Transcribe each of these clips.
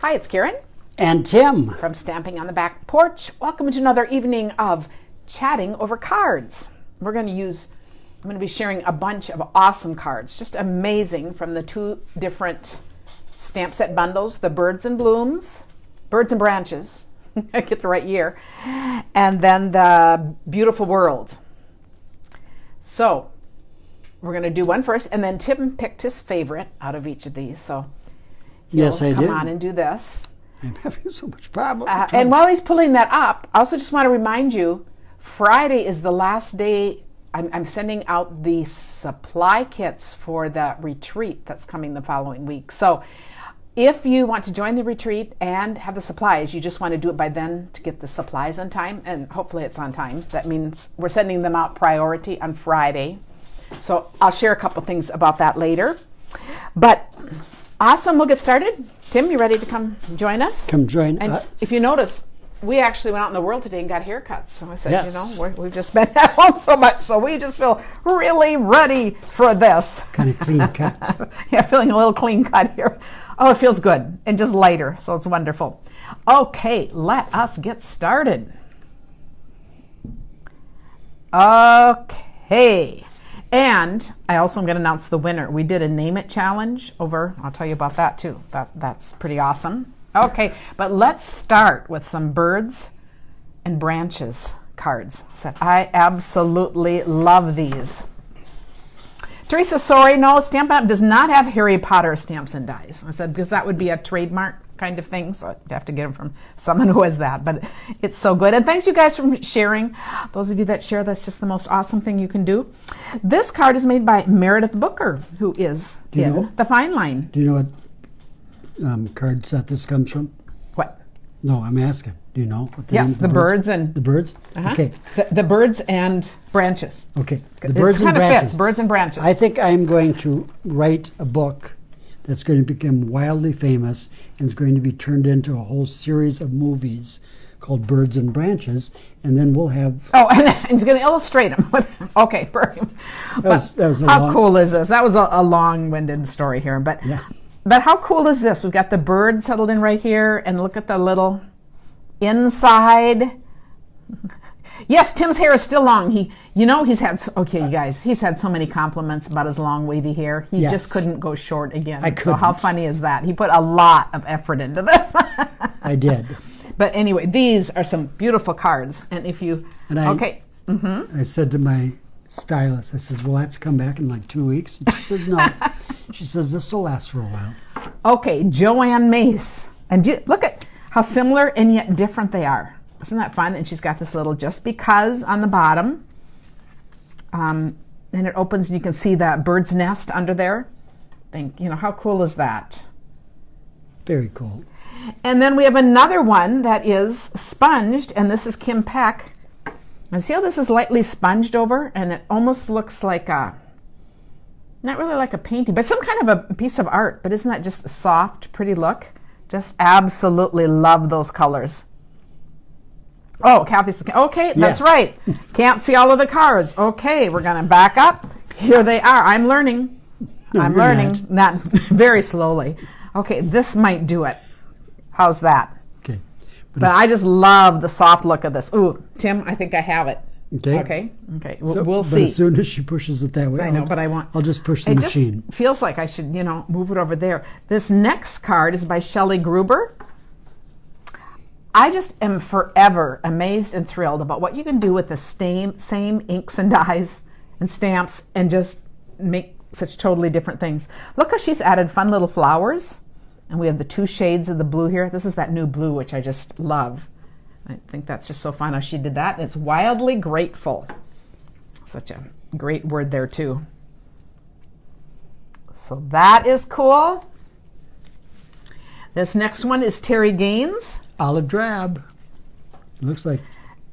Hi, it's Karen. And Tim. From Stamping on the Back Porch. Welcome to another evening of chatting over cards. I'm going to be sharing a bunch of awesome cards, just amazing, from the two different stamp set bundles, the Birds and Branches, I get the right year, and then the Beautiful World. So we're going to do one first, and then Tim picked his favorite out of each of these. So yes, I did. Come on and do this. I'm having so much problem. And while he's pulling that up, I also just want to remind you, Friday is the last day. I'm sending out the supply kits for the retreat that's coming the following week. So if you want to join the retreat and have the supplies, you just want to do it by then to get the supplies on time, and hopefully it's on time. That means we're sending them out priority on Friday. So I'll share a couple things about that later. But awesome, we'll get started. Tim, you ready to come join us? Come join. And if you notice, we actually went out in the world today and got haircuts. So I said, yes. We've just been at home so much, so we just feel really ready for this. Kind of clean cut. Yeah, feeling a little clean cut here. Oh, it feels good and just lighter, so it's wonderful. Okay, let us get started. Okay. And I also am going to announce the winner. We did a Name It challenge over. I'll tell you about that too. That's pretty awesome. Okay, but let's start with some Birds and Branches cards. So I absolutely love these. Teresa, sorry, no, Stampin' Up! Does not have Harry Potter stamps and dies. I said, because that would be a trademark kind of thing, so I'd have to get them from someone who has that, but it's so good. And thanks you guys for sharing. Those of you that share, that's just the most awesome thing you can do. This card is made by Meredith Booker, who is in the Fine Line. Do you know what card set this comes from? What? No, I'm asking. Do you know what the yes, name of the birds and the birds? Uh-huh. Okay. The Birds and Branches. Okay. The Birds and Branches. Fits, Birds and Branches. I think I'm going to write a book that's going to become wildly famous and is going to be turned into a whole series of movies called Birds and Branches, and then we'll have... Oh, and he's going to illustrate them. Okay, how cool is this? That was a long-winded story here, but how cool is this? We've got the bird settled in right here, and look at the little inside. Yes, Tim's hair is still long. He's had so many compliments about his long wavy hair. He just couldn't go short again. I couldn't. So how funny is that? He put a lot of effort into this. I did. But anyway, these are some beautiful cards. And if you... I said to my stylist, I says, well, I have to come back in like 2 weeks. And she says, no. She says, this will last for a while. Okay, Joanne Mace. And look at how similar and yet different they are. Isn't that fun? And she's got this little just because on the bottom. And it opens and you can see that bird's nest under there. How cool is that? Very cool. And then we have another one that is sponged, and this is Kim Peck. And see how this is lightly sponged over? And it almost looks like not really like a painting, but some kind of a piece of art. But isn't that just a soft, pretty look? Just absolutely love those colors. Oh, Kathy's, okay, that's right. Can't see all of the cards. Okay, we're going to back up. Here they are. I'm learning. I'm learning. Not very slowly. Okay, this might do it. How's that? Okay. But I just love the soft look of this. Ooh, Tim, I think I have it. Okay. We'll see. But as soon as she pushes it that way, I'll just push the machine. It just feels like I should, move it over there. This next card is by Shelley Gruber. I just am forever amazed and thrilled about what you can do with the same inks and dyes and stamps and just make such totally different things. Look how she's added fun little flowers. And we have the two shades of the blue here. This is that new blue, which I just love. I think that's just so fun how she did that. And it's wildly grateful. Such a great word there, too. So that is cool. This next one is Terry Gaines. Olive drab. It looks like...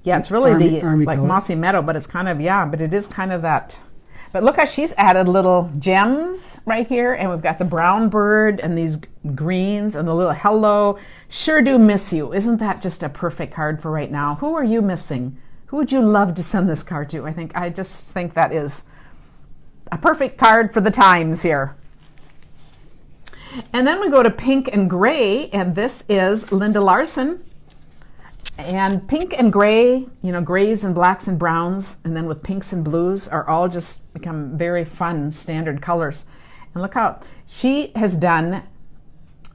Yeah, it's really army like color. mossy meadow, but it's kind of, but it is kind of that... But look how she's added little gems right here, and we've got the brown bird and these greens and the little hello. Sure do miss you. Isn't that just a perfect card for right now? Who are you missing? Who would you love to send this card to? I just think that is a perfect card for the times here. And then we go to pink and gray, and this is Linda Larson. And pink and gray, grays and blacks and browns, and then with pinks and blues are all just become very fun standard colors. And look how she has done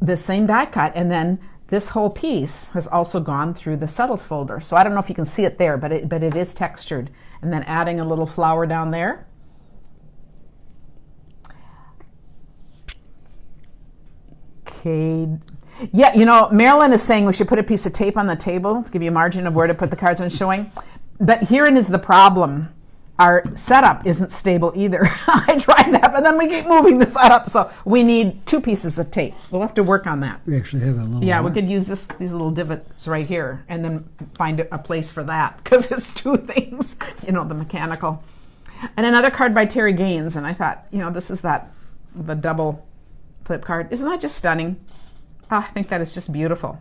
this same die cut, and then this whole piece has also gone through the settles folder. So I don't know if you can see it there, but it is textured. And then adding a little flower down there. Okay. Yeah, Marilyn is saying we should put a piece of tape on the table to give you a margin of where to put the cards when showing. But herein is the problem. Our setup isn't stable either. I tried that, but then we keep moving the setup. So we need 2 pieces of tape. We'll have to work on that. We actually have a little. Yeah, we could use these little divots right here and then find a place for that because it's 2 things, the mechanical. And another card by Terry Gaines. And I thought, this is the double flip card. Isn't that just stunning? Oh, I think that is just beautiful.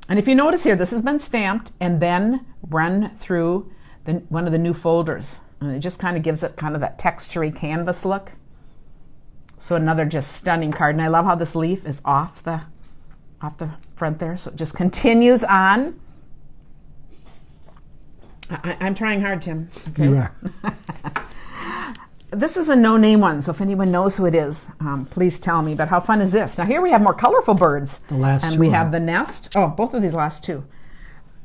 And if you notice here, this has been stamped and then run through one of the new folders. And it just kind of gives it kind of that textury canvas look. So another just stunning card. And I love how this leaf is off the front there. So it just continues on. I'm trying hard, Tim. Okay. You are. This is a no-name one, so if anyone knows who it is, please tell me. But how fun is this? Now here we have more colorful birds. The last and two we are. have the nest. Oh, both of these last 2.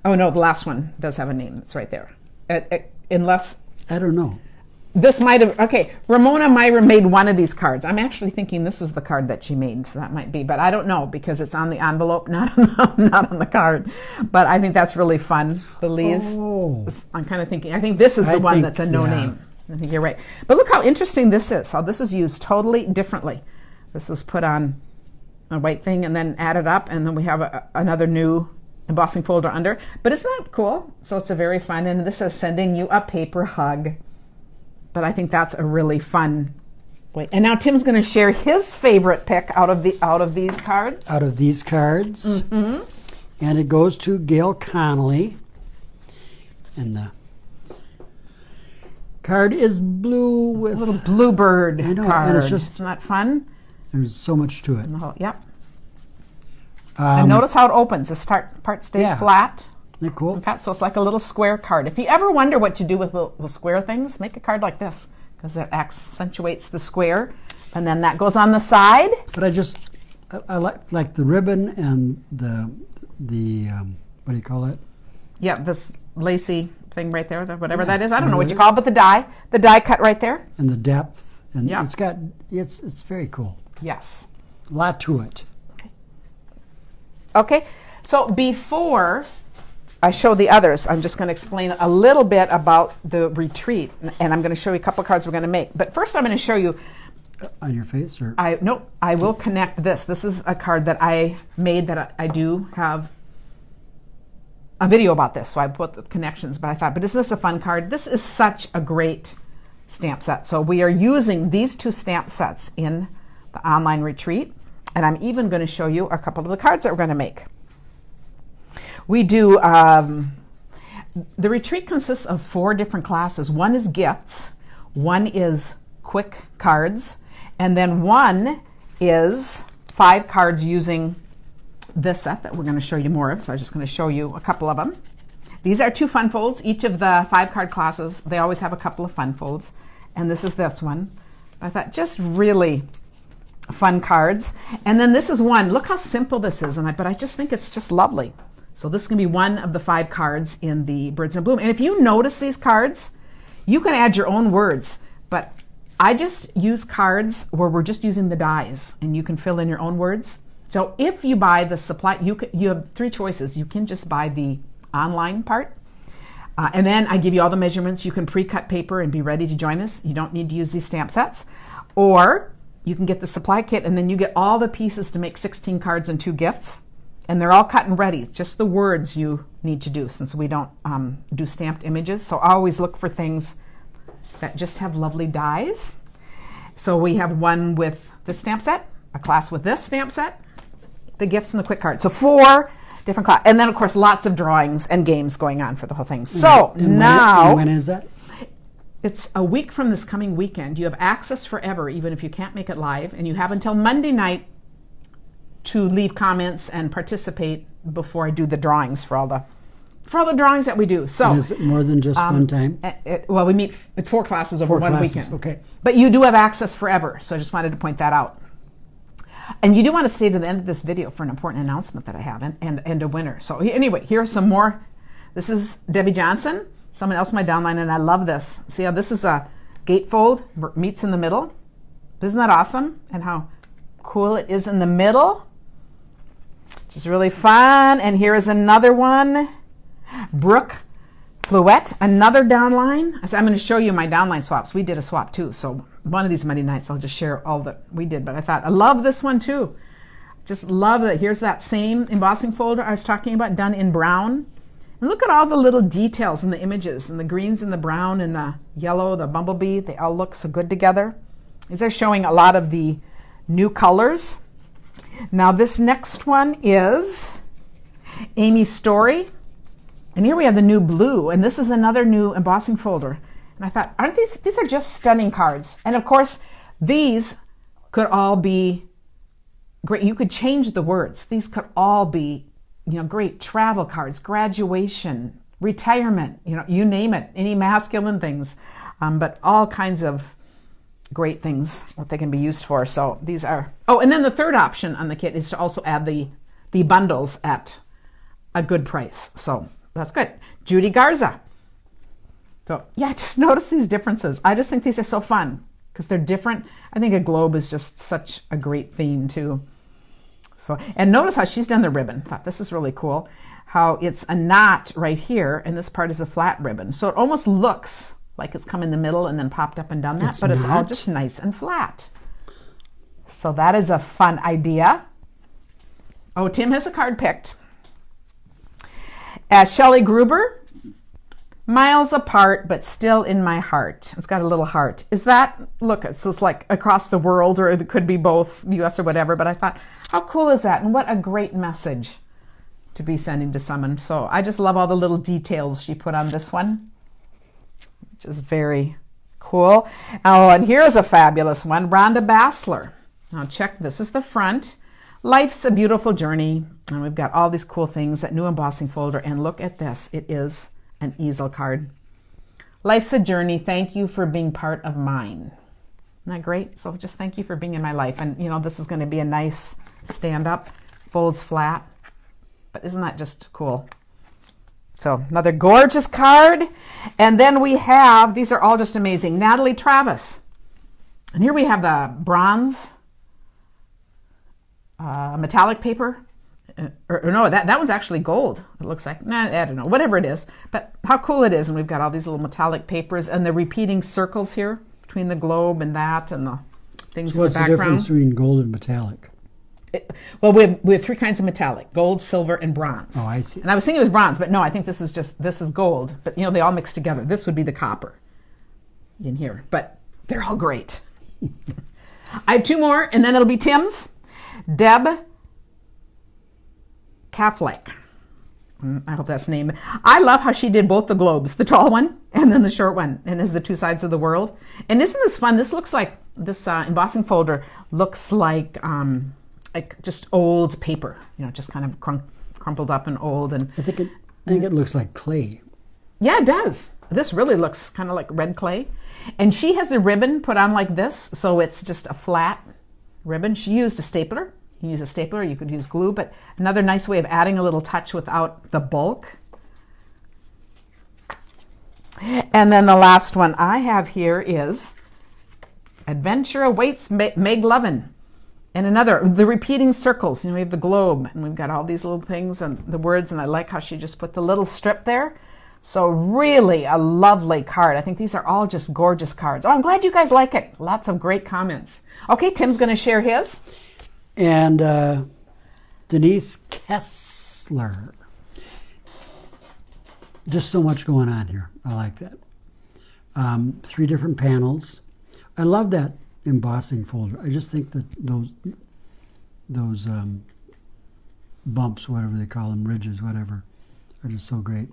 Oh no, the last one does have a name. It's right there. Unless I don't know. this might have. Okay, Ramona Myra made one of these cards. I'm actually thinking this was the card that she made, so that might be. But I don't know because it's on the envelope, not on the card. But I think that's really fun. The leaves. Oh. I'm kind of thinking. I think this is the one that's a no-name. I think you're right. But look how interesting this is. How this is used totally differently. This was put on a white thing and then added up, and then we have another new embossing folder under. But isn't that cool? So it's a very fun, and this is sending you a paper hug. But I think that's a really fun way. And now Tim's going to share his favorite pick out of these cards. Out of these cards. Mm-hmm. And it goes to Gail Connolly. And the card is blue with A little bluebird I know, card. and it's just Isn't that fun? there's so much to it. Yep. And notice how it opens. This part stays yeah. flat. Isn't that cool? Okay, so it's like a little square card. If you ever wonder what to do with the square things, make a card like this because it accentuates the square. And then that goes on the side. But I like the ribbon and the what do you call it? Yeah, this lacy thing right there, whatever Yeah, that is. I don't know what you really? call it, but the die cut right there. And the depth. And Yeah. it's very cool. Yes. A lot to it. Okay, so before I show the others, I'm just going to explain a little bit about the retreat, and I'm going to show you a couple of cards we're going to make. But first I'm going to show you, On your face? Or I will connect this. This is a card that I made that I do have a video about this, so I put the connections, but I thought, but isn't this a fun card? This is such a great stamp set. So we are using these 2 stamp sets in the online retreat, and I'm even going to show you a couple of the cards that we're going to make. We do, the retreat consists of 4 different classes. One is gifts, one is quick cards, and then one is 5 cards using this set that we're going to show you more of. So I'm just going to show you a couple of them. These are 2 fun folds. Each of the 5 card classes, they always have a couple of fun folds. And this is this one. I thought just really fun cards. And then this is one. Look how simple this is. But I just think it's just lovely. So this can be one of the 5 cards in the Birds in Bloom. And if you notice these cards, you can add your own words. But I just use cards where we're just using the dies, and you can fill in your own words. So if you buy the supply, you have 3 choices. You can just buy the online part. And then I give you all the measurements. You can pre-cut paper and be ready to join us. You don't need to use these stamp sets. Or you can get the supply kit, and then you get all the pieces to make 16 cards and 2 gifts. And they're all cut and ready. It's just the words you need to do, since we don't do stamped images. So I always look for things that just have lovely dies. So we have one with this stamp set, a class with this stamp set, the gifts, and the quick card. So 4 different classes. And then, of course, lots of drawings and games going on for the whole thing. So now... When is that? It's a week from this coming weekend. You have access forever, even if you can't make it live. And you have until Monday night to leave comments and participate before I do the drawings for all the drawings that we do. So and is it more than just one time? Well, we meet. It's 4 classes over 1 weekend. Okay. But you do have access forever. So I just wanted to point that out. And you do want to stay to the end of this video for an important announcement that I have and a winner. So anyway, here's some more. This is Debbie Johnson, someone else in my downline, and I love this. See how this is a gatefold, meets in the middle? Isn't that awesome? And how cool it is in the middle? Which is really fun. And here is another one. Brooke Fluette, another downline. I'm going to show you my downline swaps. We did a swap too. So one of these Monday nights, I'll just share all that we did. But I thought, I love this one too. Just love that. Here's that same embossing folder I was talking about, done in brown. And look at all the little details in the images, and the greens and the brown and the yellow, the bumblebee. They all look so good together. These are showing a lot of the new colors. Now this next one is Amy's Story. And here we have the new blue, and this is another new embossing folder. And I thought, aren't these are just stunning cards. And of course, these could all be great. You could change the words. These could all be, great travel cards, graduation, retirement, you name it, any masculine things, but all kinds of great things, what they can be used for. So these are, and then the third option on the kit is to also add the bundles at a good price. So that's good. Judy Garza. So yeah, just notice these differences. I just think these are so fun because they're different. I think a globe is just such a great theme too. So, and notice how she's done the ribbon. I thought this is really cool. How it's a knot right here, and this part is a flat ribbon. So it almost looks like it's come in the middle and then popped up and done that, but it's all just nice and flat. So that is a fun idea. Oh, Tim has a card picked. Shelley Gruber, miles apart, but still in my heart. It's got a little heart. Is that, look, it's just like across the world, or it could be both US or whatever, but I thought, how cool is that? And what a great message to be sending to someone. So I just love all the little details she put on this one, which is very cool. Oh, and here's a fabulous one, Rhonda Bassler. Now check, this is the front. Life's a beautiful journey. And we've got all these cool things, that new embossing folder. And look at this. It is an easel card. Life's a journey. Thank you for being part of mine. Isn't that great? So just thank you for being in my life. And, this is going to be a nice stand-up, folds flat. But isn't that just cool? So another gorgeous card. And then we have, these are all just amazing, Natalie Travis. And here we have the bronze metallic paper. Or no, that one's actually gold. It looks like, I don't know, whatever it is. But how cool it is. And we've got all these little metallic papers and the repeating circles here between the globe and that and the things in the background. What's the difference between gold and metallic? We have 3 kinds of metallic: gold, silver, and bronze. Oh, I see. And I was thinking it was bronze, but no, I think this is gold. But they all mix together. This would be the copper in here. But they're all great. I have 2 more, and then it'll be Tim's. Deb Kaplik. I hope that's the name. I love how she did both the globes, the tall one and then the short one, and as the 2 sides of the world. And isn't this fun? This looks like, this embossing folder looks like just old paper, just kind of crumpled up and old. And I think it looks like clay. Yeah, it does. This really looks kind of like red clay. And she has the ribbon put on like this, so it's just a flat ribbon. She used a stapler. You can use a stapler, you could use glue, but another nice way of adding a little touch without the bulk. And then the last one I have here is Adventure Awaits Meg Lovin. And another, the repeating circles. We have the globe, and we've got all these little things and the words, and I like how she just put the little strip there. So really a lovely card. I think these are all just gorgeous cards. Oh, I'm glad you guys like it. Lots of great comments. Okay, Tim's going to share his. And Denise Kessler. Just so much going on here. I like that. 3 different panels. I love that embossing folder. I just think that those bumps, whatever they call them, ridges, whatever, are just so great.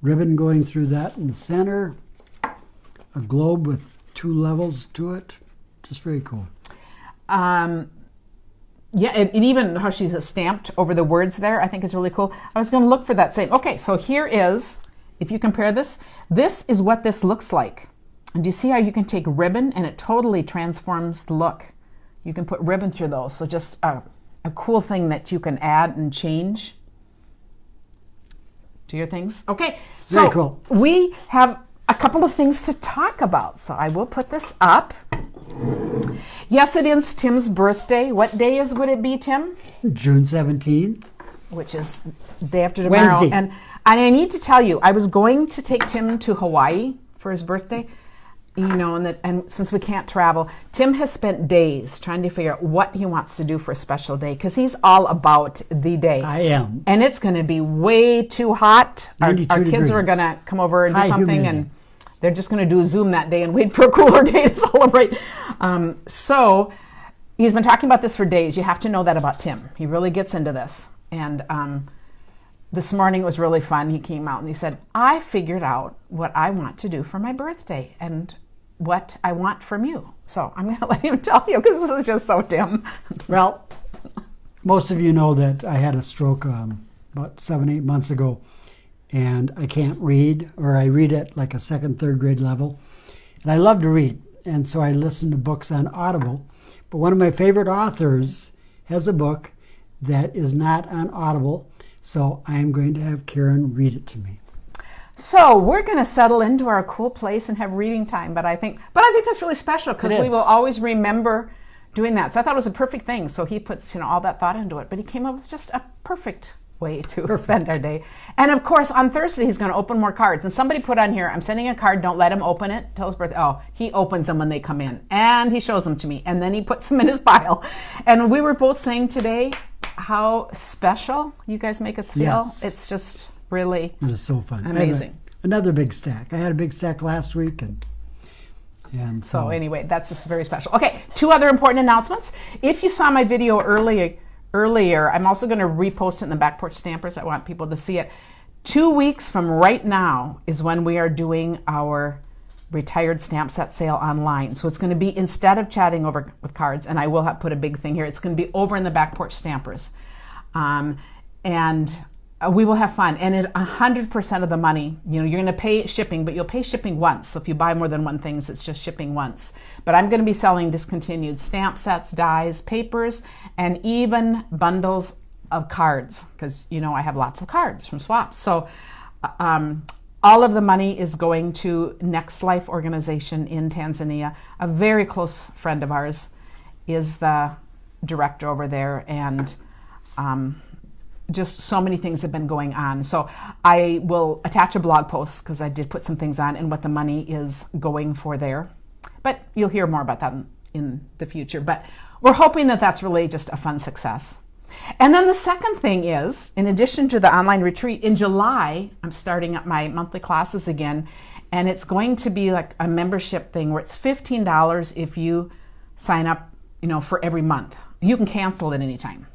Ribbon going through that in the center. A globe with 2 levels to it. Just very cool. Yeah, and even how she's stamped over the words there, I think is really cool. I was going to look for that same. Okay, so here is, if you compare this is what this looks like. And do you see how you can take ribbon and it totally transforms the look? You can put ribbon through those. So just a cool thing that you can add and change to your things. Okay, so very cool. We have a couple of things to talk about. So I will put this up. Yes, it is Tim's birthday. What day would it be, Tim? June 17th. Which is day after tomorrow. Wednesday. And I need to tell you, I was going to take Tim to Hawaii for his birthday. And since we can't travel, Tim has spent days trying to figure out what he wants to do for a special day because he's all about the day. I am. And it's going to be way too hot. Our kids degrees. are going to come over and do something, humidity. and they're just going to do a Zoom that day and wait for a cooler day to celebrate. So he's been talking about this for days. You have to know that about Tim. He really gets into this. And this morning it was really fun. He came out and he said, I figured out what I want to do for my birthday and what I want from you. So I'm going to let him tell you because this is just so Tim. Well, most of you know that I had a stroke about 7-8 months ago, and I can't read, or I read at like a second, third grade level. And I love to read, and so I listen to books on Audible. But one of my favorite authors has a book that is not on Audible, so I'm going to have Karen read it to me. So we're going to settle into our cool place and have reading time, but I think that's really special because we will always remember doing that. So I thought it was a perfect thing. So he puts all that thought into it, but he came up with just a perfect way to spend our day. And of course, on Thursday he's going to open more cards. And somebody put on here, I'm sending a card. Don't let him open it till his birthday. Oh, he opens them when they come in, and he shows them to me, and then he puts them in his pile. And we were both saying today how special you guys make us feel. Yes. It's just really it is so fun. Amazing. Another big stack. I had a big stack last week, and so anyway, that's just very special. Okay, 2 other important announcements. If you saw my video earlier, I'm also going to repost it in the Back Porch Stampers. I want people to see it. 2 weeks from right now is when we are doing our retired stamp set sale online. So it's going to be, instead of chatting over with cards, and I will have put a big thing here, it's going to be over in the Back Porch Stampers. And we will have fun. And 100% of the money, you're going to pay shipping, but you'll pay shipping once. So if you buy more than one thing, it's just shipping once. But I'm going to be selling discontinued stamp sets, dies, papers, and even bundles of cards because, I have lots of cards from swaps. So all of the money is going to Next Life organization in Tanzania. A very close friend of ours is the director over there, and just so many things have been going on. So I will attach a blog post because I did put some things on and what the money is going for there. But you'll hear more about that in the future. But we're hoping that that's really just a fun success. And then the second thing is, in addition to the online retreat, in July, I'm starting up my monthly classes again. And it's going to be like a membership thing where it's $15 if you sign up, for every month. You can cancel at any time.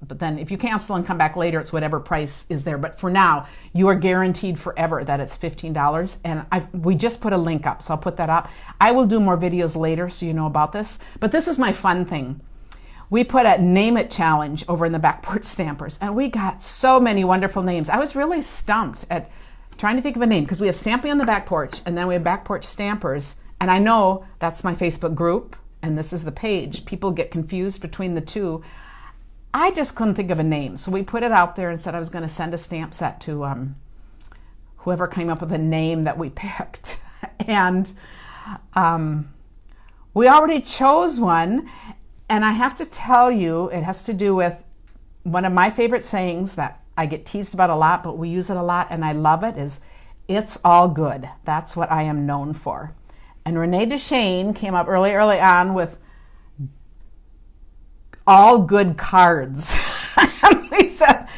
But then if you cancel and come back later, it's whatever price is there. But for now, you are guaranteed forever that it's $15. And we just put a link up, so I'll put that up. I will do more videos later so you know about this. But this is my fun thing. We put a Name It challenge over in the Back Porch Stampers, and we got so many wonderful names. I was really stumped at trying to think of a name because we have Stamping on the Back Porch, and then we have Back Porch Stampers. And I know that's my Facebook group, and this is the page. People get confused between the two. I just couldn't think of a name, so we put it out there and said I was going to send a stamp set to whoever came up with a name that we picked. And we already chose one, and I have to tell you, it has to do with one of my favorite sayings that I get teased about a lot, but we use it a lot, and I love it, is, "It's all good. That's what I am known for." And Renee DeShane came up early on with all good cards. And we said,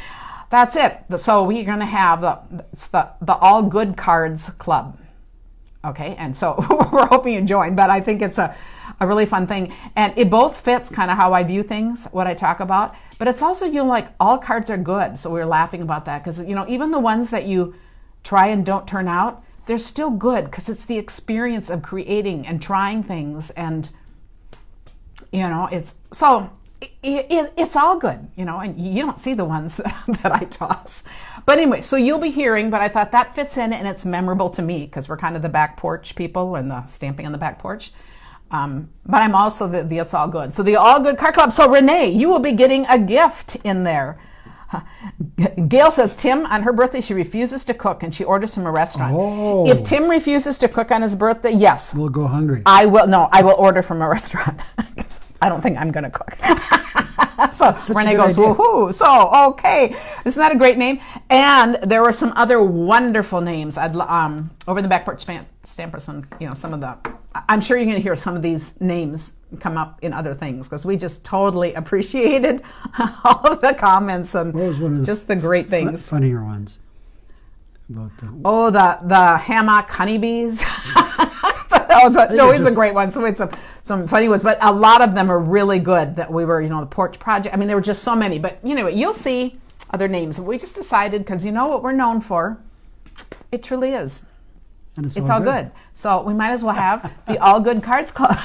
that's it. So we're going to have the All Good Cards Club. Okay, and so we're hoping you join, but I think it's a really fun thing. And it both fits kind of how I view things, what I talk about, but it's also, like all cards are good. So we were laughing about that because, even the ones that you try and don't turn out, they're still good because it's the experience of creating and trying things. And, it's so It's all good, you know, and you don't see the ones that I toss. But anyway, so you'll be hearing, but I thought that fits in and it's memorable to me because we're kind of the back porch people and the stamping on the back porch. But I'm also the It's All Good. So the All Good Card Club. So Renee, you will be getting a gift in there. Gail says Tim, on her birthday, she refuses to cook and she orders from a restaurant. Oh. If Tim refuses to cook on his birthday, yes. We'll go hungry. I will order from a restaurant. I don't think I'm going to cook. So Renee goes, woohoo. So, okay. Isn't that a great name? And there were some other wonderful names. Over the back porch stamper, some of the, I'm sure you're going to hear some of these names come up in other things because we just totally appreciated all of the comments and just the great things. Funnier ones. About the hammock honeybees. That was always a great one. So it's some funny ones, but a lot of them are really good that we were, the porch project. I mean, there were just so many, but you'll see other names. We just decided because you know what we're known for. It truly is. And it's all good. So we might as well have the All Good Cards Club.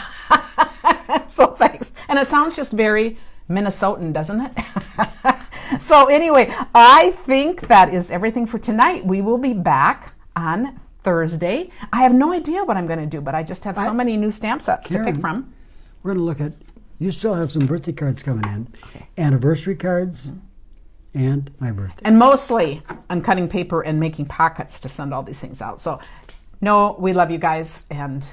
So thanks. And it sounds just very Minnesotan, doesn't it? So anyway, I think that is everything for tonight. We will be back on Thursday. I have no idea what I'm going to do, but I just have so many new stamp sets to pick from. We're going to look at, you still have some birthday cards coming in, anniversary cards, and my birthday. And mostly I'm cutting paper and making pockets to send all these things out. So, no, we love you guys, and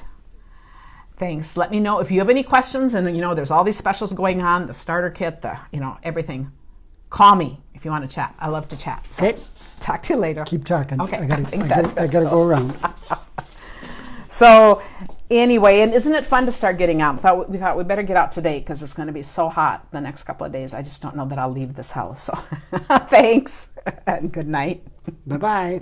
thanks. Let me know if you have any questions, and there's all these specials going on, the starter kit, everything. Call me if you want to chat. I love to chat. So. Okay. Talk to you later. Keep talking. Okay. I gotta go around. So anyway, and isn't it fun to start getting out? We thought we better get out today because it's going to be so hot the next couple of days. I just don't know that I'll leave this house. So thanks and good night. Bye-bye.